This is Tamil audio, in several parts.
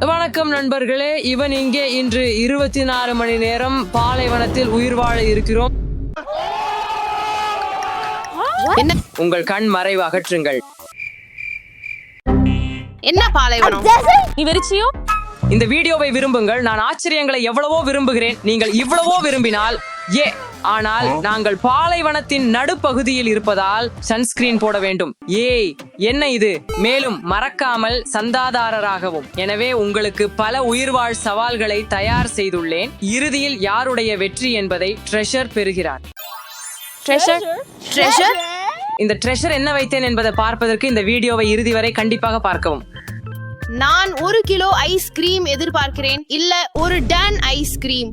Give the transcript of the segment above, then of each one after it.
வணக்கம் நண்பர்களே, இவன் இங்கே இன்று 24 மணி நேரம் பாலைவனத்தில் உயிர் வாழ இருக்கிறோம். உங்கள் கண் மறைவு அகற்றுங்கள். என்ன பாலைவனம்? நீ வெறிச்சியோ? இந்த வீடியோவை விரும்புங்கள். நான் ஆச்சரியங்களை எவ்வளவோ விரும்புகிறேன். நீங்கள் இவ்வளவோ விரும்பினால் ஆனால் நாங்கள் பாலைவனத்தின் நடுப்பகுதியில் இருப்பதால் சன்ஸ்கிரீன் போட வேண்டும். என்ன இது? மேலும் மறக்காமல் சந்தாதாரராகவும். எனவே உங்களுக்கு பல உயிர்வாழ் சவால்களை தயார் செய்துள்ளேன். இறுதியில் யாருடைய வெற்றி என்பதை ட்ரெஷர் பெறுகிறார். ட்ரெஷர்? இந்த ட்ரெஷர் என்ன வைத்தேன் என்பதை பார்ப்பதற்கு இந்த வீடியோவை இறுதி வரை கண்டிப்பாக பார்க்கவும். நான் 1 கிலோ ஐஸ்கிரீம் எதிர்பார்க்கிறேன், இல்ல ஒரு டன் ஐஸ்கிரீம்.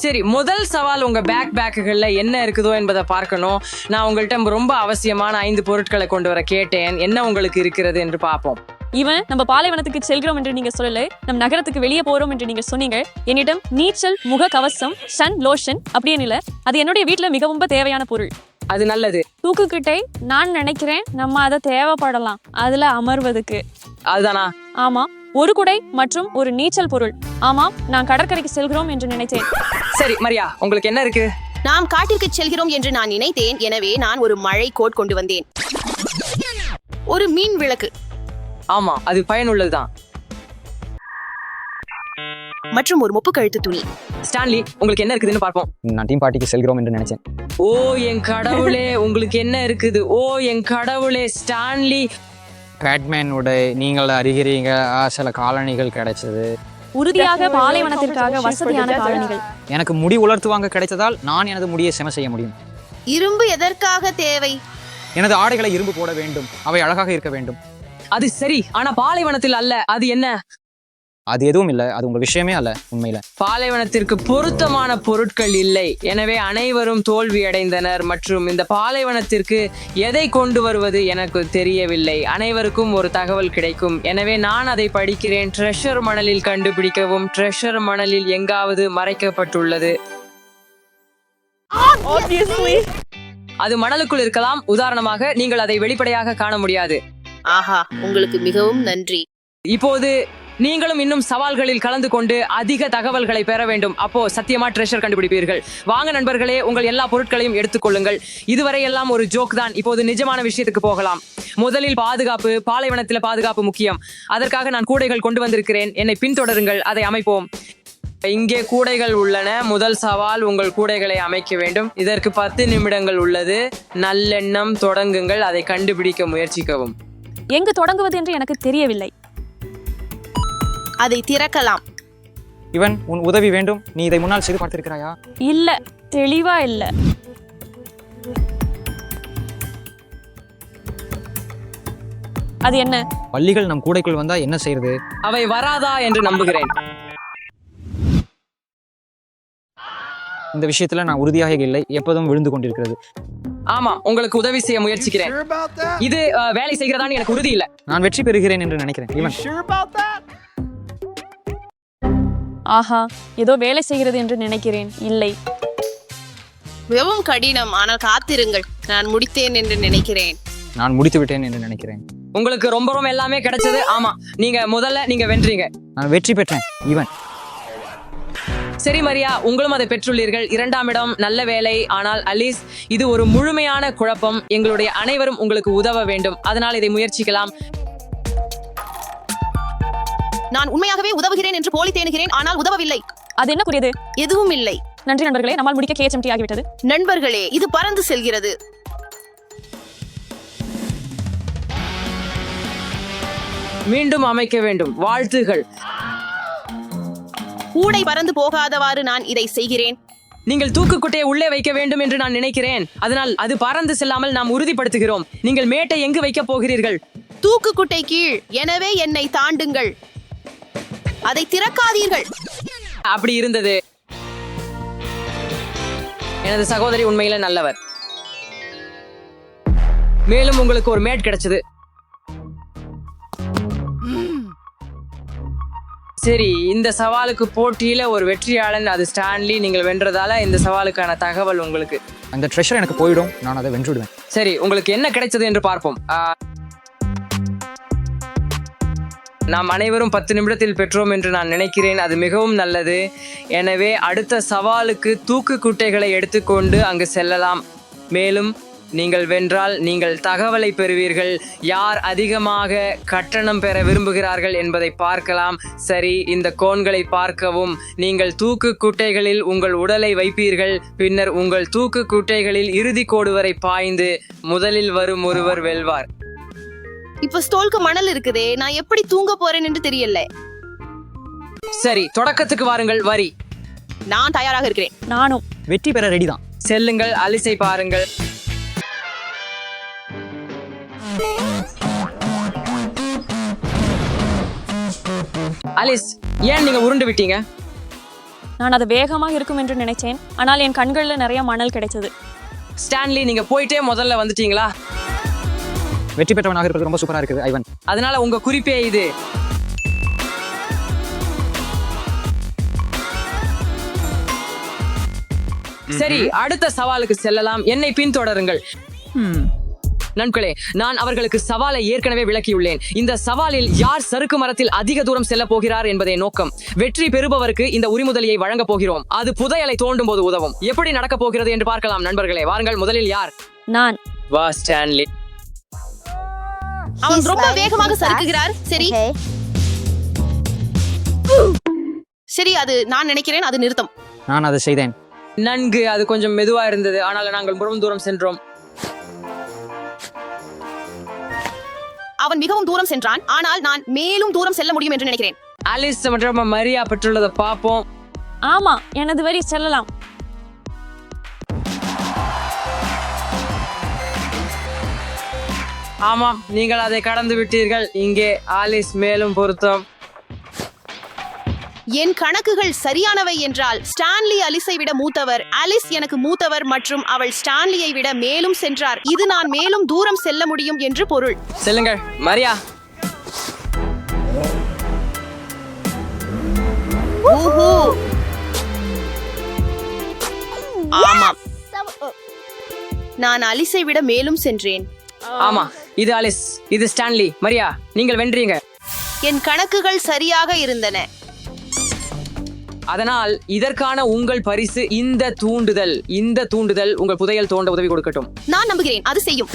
சரி, முதல் சவால் உங்க பேக்குகள்ல என்ன இருக்குதோ என்பதை பார்க்கணும். நான் உங்கள்கிட்ட ரொம்ப அவசியமான 5 பொருட்களை கொண்டு வர கேட்டேன். என்ன உங்களுக்கு இருக்கிறது என்று பார்ப்போம். இவன் நம்ம பாலைவனத்துக்கு செல்கிறோம் என்று நீங்க சொல்லல, நம் நகரத்துக்கு வெளியே போறோம் என்று நீங்க சொன்னீங்க. என்னிடம் நீச்சல், முக கவசம், சன் லோஷன் அப்படியே இல்ல. அது என்னுடைய வீட்டுல மிகவும் தேவையான பொருள். அது நல்லது. தூக்குக்கிட்டை நான் நினைக்கிறேன் நம்ம அதை தேவைப்படலாம் அதுல அமர்வதுக்கு. அதுதானா? ஆமா, ஒரு குடை மற்றும் ஒரு நீச்சல் பொருள். ஆமாம், நான் கடற்கரைக்கு செல்கிறோம் என்று நினைத்தேன். சரி மரியா, உங்களுக்கு என்ன இருக்கு? நாம் காட்டிற்கு செல்கிறோம் என்று நான் நினைத்தேன். எனவே நான் ஒரு மழை கோட் கொண்டு வந்தேன். ஒரு மீன் விளக்கு. ஆமா, அது பயனுள்ளதுதான். மற்றும் ஒரு மொப்பு கழுத்து துணி. ஸ்டான்லி, உங்களுக்கு என்ன இருக்குதுன்னு பார்ப்போம். நான் டீம் பார்ட்டிக்கு செல்கிறோம் என்று நினைச்சேன். ஓ என் கடவுளே, உங்களுக்கு என்ன இருக்குது? ஓ என் கடவுளே, ஸ்டான்லி. பேட்மேன் உடை நீங்கள் அறிகிறீங்க. சில காலணிகள் கிடைச்சது. உறுதியாக பாலைவனத்திற்காக வசதியான காலணிகள். எனக்கு முடி உலர்த்துவாங்க கிடைத்ததால் நான் எனது முடியை செம செய்ய முடியும். இரும்பு எதற்காக தேவை? எனது ஆடைகளை இரும்பு போட வேண்டும், அவை அழகாக இருக்க வேண்டும். அது சரி, ஆனா பாலைவனத்தில் அல்ல. அது என்ன? அது எதுவும் இல்லை, அது உங்க விஷயமே அல்ல. உண்மையில பாலைவனத்திற்கு பொருத்தமான பொருட்கள் இல்லை. எனவே அனைவரும் தோல்வி அடைந்தனர். மற்றும் இந்த பாலைவனத்திற்கு எதை கொண்டு வருவது எனக்கு தெரியவில்லை. அனைவருக்கும் ஒரு தகவல் கிடைக்கும். எனவே நான் அதை படிக்கிறேன். ட்ரெஷர் மணலில் கண்டுபிடிக்கவும். ட்ரெஷர் மணலில் எங்காவது மறைக்கப்பட்டுள்ளது. அது மணலுக்குள் இருக்கலாம். உதாரணமாக, நீங்கள் அதை வெளிப்படையாக காண முடியாது. ஆஹா, உங்களுக்கு மிகவும் நன்றி. இப்போது நீங்களும் இன்னும் சவால்களில் கலந்து கொண்டு அதிக தகவல்களை பெற வேண்டும். அப்போ சத்தியமா ட்ரெஷர் கண்டுபிடிப்பீர்கள். வாங்க நண்பர்களே, உங்கள் எல்லா பொருட்களையும் எடுத்துக்கொள்ளுங்கள். இதுவரை எல்லாம் ஒரு ஜோக் தான். இப்போது நிஜமான விஷயத்துக்கு போகலாம். முதலில் பாதுகாப்பு. பாலைவனத்தில் பாதுகாப்பு முக்கியம். அதற்காக நான் கூடைகள் கொண்டு வந்திருக்கிறேன். என்னை பின்தொடருங்கள், அதை அமைப்போம். இங்கே கூடைகள் உள்ளன. முதல் சவால், உங்கள் கூடைகளை அமைக்க வேண்டும். இதற்கு 10 நிமிடங்கள் உள்ளது. நல்லெண்ணம், தொடங்குங்கள். அதை கண்டுபிடிக்க முயற்சிக்கவும். எங்கு தொடங்குவது என்று எனக்கு தெரியவில்லை. அதை திறக்கலாம். இவன் உன் உதவி வேண்டும். நீ இதை முன்னால் செய்து பார்த்திருக்கிறாயா? இல்ல, தெளிவா இல்ல. அது என்ன? பள்ளிகள் நம் கூடைக்குள் வந்தா என்ன செய்யறது? அவை வராதா என்று நம்புகிறேன். இந்த விஷயத்துல நான் உறுதியாக இல்லை. எப்போதும் விழுந்து கொண்டிருக்கிறது. ஆமா, உங்களுக்கு உதவி செய்ய முயற்சிக்கிறேன். இது வேலை செய்கிறதான்னு எனக்கு உறுதி இல்ல. நான் வெற்றி பெறுகிறேன் என்று நினைக்கிறேன். இவன் ஆஹா, ஏதோ வேலை செய்கிறது என்று நினைக்கிறேன். இல்லை, மிகவும் கடினம். ஆனால் காத்திருங்கள், நான் முடித்தேன் என்று நினைக்கிறேன். நான் முடித்து விட்டேன் என்று நினைக்கிறேன். உங்களுக்கு ரொம்ப எல்லாமே கிடைச்சது. ஆமா, நீங்க வென்றீங்க. நான் வெற்றி பெற்றேன். இவன் சரி மரியா, உங்களும் அதை பெற்றுள்ளீர்கள். 2ஆம் இடம். நல்ல வேலை. ஆனால் அலிஸ், இது ஒரு முழுமையான குழப்பம். எங்களுடைய அனைவரும் உங்களுக்கு உதவ வேண்டும். அதனால் இதை முயற்சிக்கலாம். நான் உண்மையாகவே உதவுகிறேன் என்று போலி தேனுகிறேன், ஆனால் உதவவில்லை. அது என்ன கூறியது? எதுவும் இல்லை. நன்றி நண்பர்களே, நம்மால் முடிக்க KHMT ஆகிவிட்டது. நண்பர்களே, இது பறந்து செல்கிறது. மீண்டும் அமைக்க வேண்டும். வாழ்த்துகள். கூடை பறந்து போகாதவாறு நான் இதை செய்கிறேன். நீங்கள் தூக்குக்குட்டையை உள்ளே வைக்க வேண்டும் என்று நான் நினைக்கிறேன். அதனால் அது பறந்து செல்லாமல் நாம் உறுதிப்படுத்துகிறோம். நீங்கள் மேட்டை எங்கு வைக்க போகிறீர்கள்? தூக்குக்குட்டை கீழ். எனவே என்னை தாண்டுங்கள். அதை திறக்காதீர்கள். அப்படி இருந்தது. எனது சகோதரி உண்மையில நல்லவர். மேலும் உங்களுக்கு ஒரு மேட் கிடைச்சது. சரி, இந்த சவாலுக்கு போட்டியில ஒரு வெற்றியாளன். அது ஸ்டான்லி. நீங்கள் வென்றதால இந்த சவாலுக்கான தகவல் உங்களுக்கு. அந்த ட்ரெஷர் எனக்கு போயிடும். நான் அதை வென்றுடுவேன். சரி, உங்களுக்கு என்ன கிடைச்சது என்று பார்ப்போம். நாம் அனைவரும் 10 நிமிடத்தில் பெற்றோம் என்று நான் நினைக்கிறேன். அது மிகவும் நல்லது. எனவே அடுத்த சவாலுக்கு தூக்கு குட்டைகளை எடுத்துக்கொண்டு அங்கு செல்லலாம். மேலும் நீங்கள் வென்றால் நீங்கள் தகவலை பெறுவீர்கள். யார் அதிகமாக கட்டணம் பெற விரும்புகிறார்கள் என்பதை பார்க்கலாம். சரி, இந்த கோன்களை பார்க்கவும். நீங்கள் தூக்கு குட்டைகளில் உங்கள் உடலை வைப்பீர்கள். பின்னர் உங்கள் தூக்கு குட்டைகளில் இறுதி கோடு வரை பாய்ந்து முதலில் வரும் ஒருவர் வெல்வார். இப்ப ஸ்டோலுக்கு மணல் இருக்குதே, நான் எப்படி தூங்க போறேன் என்று தெரியல. சரி, தொடக்கத்துக்கு வாருங்கள். வரி. நான் தயாராக இருக்கிறேன். நானும். வெற்றி பெற ரெடி தான். செல்லுங்கள், அலிஸை பாருங்கள். அலிஸ், ஏன் நீங்க உருண்டு விட்டீங்க? நான் அது வேகமாக இருக்கும் என்று நினைச்சேன். ஆனால் என் கண்களில் நிறைய மணல் கிடைச்சது. ஸ்டான்லி, நீங்க போயிட்டே முதல்ல வந்துட்டீங்களா? வெற்றி பெற்றவனாக இருப்பது ரொம்ப சூப்பரா இருக்குது ஐவன். அதனால உங்க குறிப்பே இது. சரி, அடுத்த சவாலுக்கு செல்லலாம். என்னை பின்தொடருங்கள். நண்பர்களே, நான் அவர்களுக்கு சவாலை ஏற்கனவே விளக்கியுள்ளேன். இந்த சவாலில் யார் சறுக்கு மரத்தில் அதிக தூரம் செல்ல போகிறார் என்பதே நோக்கம். வெற்றி பெறுபவருக்கு இந்த உரிமுதலியை வழங்க போகிறோம். அது புதையலை தோண்டும் போது உதவும். எப்படி நடக்க போகிறது என்று பார்க்கலாம். நண்பர்களே, வாருங்கள். முதலில் யார்? நான். வா ஸ்டான்லி. அவன் ரொம்ப வேகமாக சறுக்குகிறார். சரி சரி, அது நான் நினைக்கிறேன் அது நிறுத்தம். நான் அதை செய்தேன். நன்கு, அது கொஞ்சம் மெதுவா இருந்தது. ஆனால் நாங்கள் ரொம்ப தூரம் சென்றோம். அவன் மிகவும் தூரம் சென்றான், ஆனால் நான் மேலும் தூரம் செல்ல முடியும் என்று நினைக்கிறேன். அலிஸ் மற்றும் மரியா பெற்றுள்ளதை பார்ப்போம். ஆமா, எனது வரி செல்லலாம். ஆமாம், நீங்கள் அதை கடந்து விட்டீர்கள். இங்கே ஆலிஸ் மேலும் பொருத்தம். என் கணக்குகள் சரியானவை என்றால் ஸ்டான்லி அலிஸை விட மூத்தவர், அலிஸ் எனக்கு மூத்தவர் மற்றும் அவள் ஸ்டான்லியை விட மேலும் சென்றார். இது நான் மேலும் தூரம் செல்ல முடியும் என்று பொருள். செல்லுங்கள் மரியா. ஊஹூ. ஆமாம், நான் அலிஸை விட மேலும் சென்றேன். ஆமா, இது அலிஸ், இது ஸ்டான்லி. மரியா, நீங்கள் வென்றீங்க. என் கணக்குகள் சரியாக இருந்தன. அதனால் இதற்கான உங்கள் பரிசு இந்த தூண்டுதல். இந்த தூண்டுதல் உங்கள் புதையல் தோண்ட உதவி கொடுக்கட்டும். நான் நம்புகிறேன் அது செய்யும்.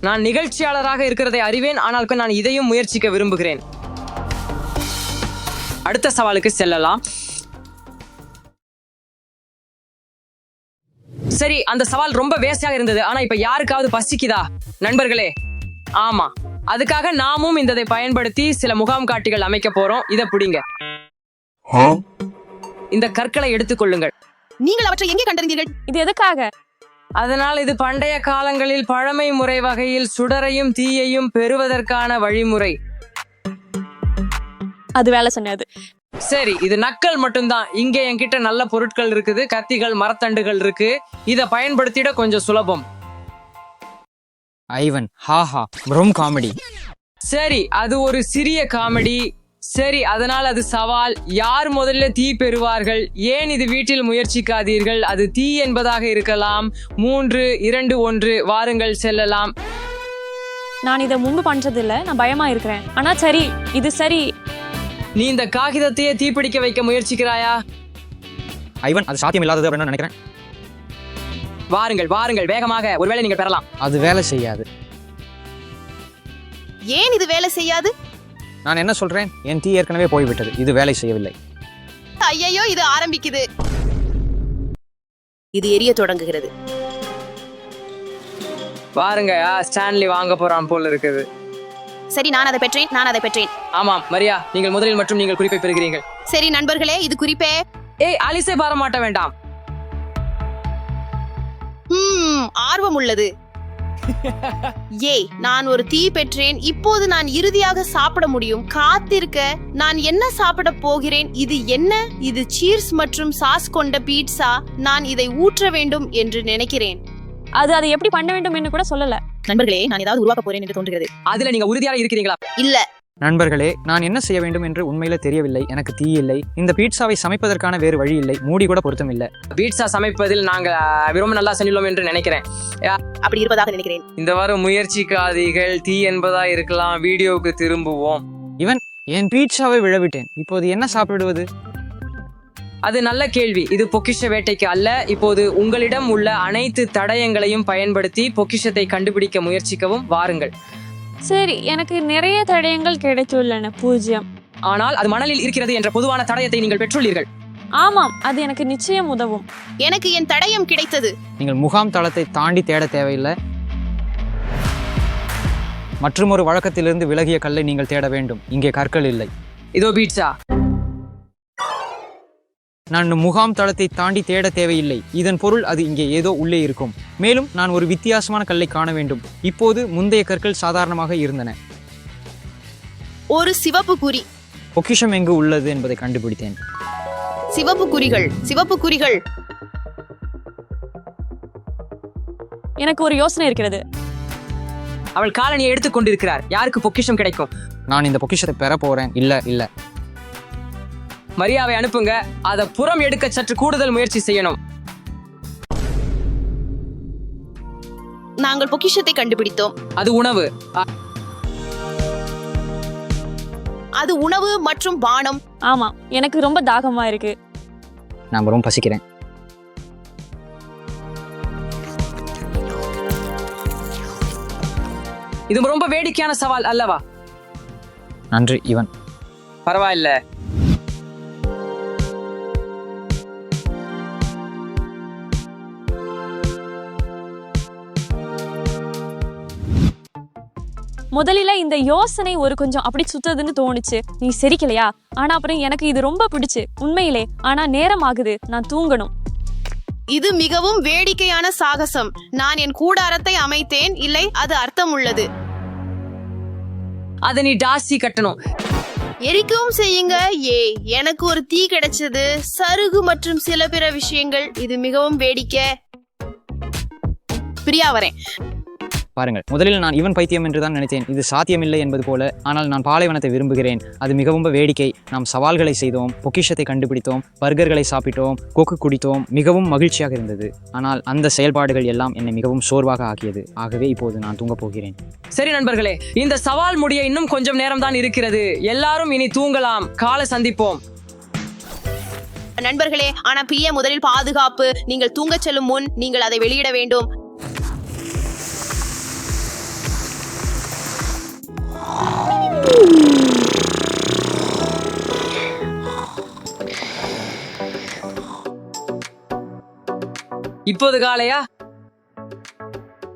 நான் நிகழ்ச்சியாளராக இருக்கிறதை அறிவேன், ஆனால் நான் இதையும் முயற்சிக்க விரும்புகிறேன். அடுத்த சவாலுக்கு செல்லலாம். சரி, அந்த சவால் ரொம்ப வேஸ்டாக இருந்தது. ஆனா இப்ப யாருக்காவது பசிக்குதா நண்பர்களே? ஆமா, அதுக்காக நாமும் இதை பயன்படுத்தி சில முகாம் காட்டிகள் அமைக்க போறோம். இத பிடிங்க. இந்த கற்களை எடுத்துக்கொள்ளுங்கள். நீங்கள் அவற்றை எங்கே கண்டறிந்தீர்கள்? இது எதுக்காக? அதனால் இது பண்டைய காலங்களில் பழமை முறை வகையில் சுடரையும் தீயையும் பெறுவதற்கான வழிமுறை. அது வேலை சொன்னது. சரி, இது நக்கல் மட்டும்தான். இங்கே என்கிட்ட நல்ல பொருட்கள் இருக்குது. கத்திகள், மரத்தண்டுகள் இருக்கு. இத பயன்படுத்திட கொஞ்சம் சுலபம். ஐவன், ஹாஹா, ரொம்ப காமெடி. சரி, அது ஒரு சிறிய காமெடி. சரி, அதனால் அது சவால். யார் முதல்ல தீ பெறுவார்கள்? ஏன் இது வீட்டில் முயற்சிக்காதீர்கள். அது தீ என்பதாக இருக்கலாம். 3, 2, 1, வாருங்கள் செல்லலாம். நான் இதை முன்பு பண்றதில்ல, நான் பயமா இருக்கிறேன். ஆனா சரி, இது சரி. நீ இந்த காகிதத்தையே தீப்பிடிக்க வைக்க முயற்சிக்கிறாயா? ஐவன், அது சாத்தியம் இல்லாதது அப்படின்னு நினைக்கிறேன். வாருங்கள் வாருங்கள், வேகமாக. ஒருவேளை நீங்கள் பெறலாம். அது வேலை செய்யாது. ஏன் இது வேலை செய்யாது? நான் என்ன சொல்றேன், என் தீ ஏற்கனவே போய்விட்டது. இது வேலை செய்யவில்லை. ஐயையோ, இது ஆரம்பிக்குது. இது எரிய தொடங்குகிறது. பாருங்க, ஸ்டான்லி வாங்க போறான் போல இருக்குது. சரி, நான் அதை பெற்றேன், நான் அதை பெற்றேன். ஆமாம் மரியா, நீங்கள் முதலில் மற்றும் நீங்கள் குறிப்பை பெறுகிறீர்கள். சரி நண்பர்களே, இது குறிப்பே. ஏய், அலிஸை பாரமாட்ட வேண்டாம். ஆர்வம் உள்ளது. ஏய், நான் ஒரு தீ பெற்றேன். இப்போது நான் இறுதியாக சாப்பிட முடியும். காத்திருக்க. நான் என்ன சாப்பிட போகிறேன்? இது என்ன? இது சீர்ஸ் மற்றும் சாஸ் கொண்ட பீட்சா. நான் இதை ஊற்ற வேண்டும் என்று நினைக்கிறேன். அதை எப்படி பண்ண வேண்டும் என்று கூட சொல்லல. நண்பர்களே, நான் ஏதாவது உருவாக்க போறேன் என்று தோன்றுகிறது. அதுல நீங்க உறுதியாக இருக்கிறீங்களா? இல்ல, நண்பர்களே, நான் என்ன செய்ய வேண்டும் என்று உண்மையில தெரியவில்லை. எனக்கு தீ இல்லை. இந்த பீட்சாவை சமைப்பதற்கான வேறு வழி இல்லை. மூடி கூட பொருத்தம் இல்லை. பீட்சா சமைப்பதில் நாங்க ரொம்ப நல்லா செஞ்சுள்ளோம் என்று நினைக்கிறேன். அப்படி இருப்பதாக நினைக்கிறேன். இந்த வாரம் முயற்சிக்காதீர்கள். தீ என்பதா இருக்கலாம். வீடியோவுக்கு திரும்புவோம். இவன் என் பீட்சாவை விழவிட்டேன். இப்போது என்ன சாப்பிடுவது? அது நல்ல கேள்வி. இது பொக்கிஷ வேட்டைக்கு அல்ல. இப்போது உங்களிடம் உள்ள அனைத்து தடயங்களையும் பயன்படுத்தி பொக்கிஷத்தை கண்டுபிடிக்க முயற்சிக்கவும். வாருங்கள். சரி, எனக்கு நிறைய தடயங்கள் கிடைத்துள்ளன. 0. ஆனால் அது மணலில் இருக்கிறது என்ற பொதுவான தடயத்தை நீங்கள் பெற்றுள்ளீர்கள். ஆமாம், அது எனக்கு நிச்சயம் உதவும். எனக்கு என் தடயம் கிடைத்தது. நீங்கள் முகாம் தளத்தை தாண்டி தேட தேவையில்லை. மற்றுமொரு வழக்கத்திலிருந்து விலகிய கல்லை நீங்கள் தேட வேண்டும். இங்கே கற்கள் இல்லை. இதோ பீட்சா. நான் முகாம் தளத்தை தாண்டி தேட தேவையில்லை. இதன் பொருள் அது இங்கே ஏதோ உள்ளே இருக்கும். மேலும் நான் ஒரு வித்தியாசமான கல்லை காண வேண்டும். இப்போது முந்தைய கற்கள் சாதாரணமாக இருந்தன. ஒரு சிவப்பு குறி. பொக்கிஷம் எங்கு உள்ளது என்பதை கண்டுபிடித்தேன். சிவப்பு குறிகள், சிவப்பு குறிகள். எனக்கு ஒரு யோசனை இருக்கிறது. அவள் காலனியை எடுத்துக் கொண்டிருக்கிறார். யாருக்கு பொக்கிஷம் கிடைக்கும்? நான் இந்த பொக்கிஷத்தை பெற போறேன். இல்ல மரியாவை அனுப்புங்க. அதை புறம் எடுக்க சற்று கூடுதல் முயற்சி செய்யணும். நாங்கள் பொக்கிஷத்தை கண்டுபிடித்தோம். அது உணவு. அது உணவு மற்றும் பானம். ஆமா, எனக்கு ரொம்ப தாகமா இருக்கு. நான் ரொம்ப பசிக்கிறேன். இது ரொம்ப வேடிக்கையான சவால் அல்லவா? நன்றி இவன். பரவாயில்ல. முதலில இந்த யோசனை ஒரு கொஞ்சம் அப்படி சுத்ததுன்னு தோணுச்சு. நீ சிரிக்கலையா? ஆனா அப்புறம் எனக்கு இது ரொம்ப பிடிச்சு உண்மையிலே. ஆனா நேரம் ஆகுது, நான் தூங்கணும். இது மிகவும் வேடிக்கையான சாகசம். நான் என் கூடாரத்தை அமைத்தேன். இல்லை, அது அர்த்தம் உள்ளது. அதை நீ டாசி கட்டணும். எரிக்கவும் செய்யுங்க. எனக்கு ஒரு தீ கிடைச்சது. சருகு மற்றும் சில பிற விஷயங்கள். இது மிகவும் வேடிக்கை. பிரியா வரேன். பாருங்கள், முதலில் நான் இவன் பைத்தியம் என்று தான் நினைத்தேன். இது சாத்தியமில்லை என்பது போல. ஆனால் நான் பாலைவனத்தை விரும்புகிறேன். அது மிகவும் வேடிக்கை. நாம் சவால்களை செய்தோம், பொக்கிஷத்தை கண்டுபிடித்தோம், பர்கர்களை சாப்பிட்டோம், கொக்கு குடித்தோம். மிகவும் மகிழ்ச்சியாக இருந்தது. ஆனால் அந்த செயல்பாடுகள் எல்லாம் என்னை மிகவும் சோர்வாக ஆக்கியது. ஆகவே இப்போது நான் தூங்கப் போகிறேன். சரி நண்பர்களே, இந்த சவால் முடிய இன்னும் கொஞ்சம் நேரம் தான் இருக்கிறது. எல்லாரும் இனி தூங்கலாம். காலை சந்திப்போம். நண்பர்களே, ஆனா பிரியா முதலில் பாதுகாப்பு. நீங்கள் தூங்கச் செல்லும் முன் நீங்கள் அதை வெளியிட வேண்டும். இப்போது காலையா?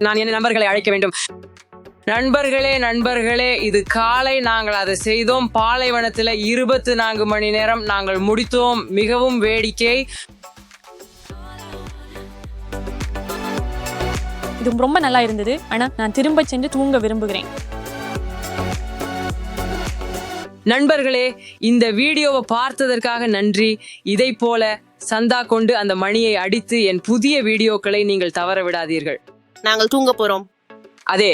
நான் என்ன நண்பர்களை அழைக்க வேண்டும். நண்பர்களே, இது காலை. நாங்கள் அதை செய்தோம். பாலைவனத்தில் 24 மணி நேரம் நாங்கள் முடித்தோம். மிகவும் வேடிக்கை. இது ரொம்ப நல்லா இருந்தது. ஆனா நான் திரும்ப சென்று தூங்க விரும்புகிறேன். நண்பர்களே, இந்த வீடியோவை பார்த்ததற்காக நன்றி. இதை போல சந்தா கொண்டு அந்த மணியை அடித்து என் புதிய வீடியோக்களை நீங்கள் தவற விடாதீர்கள். நாங்கள் தூங்க போறோம். அதே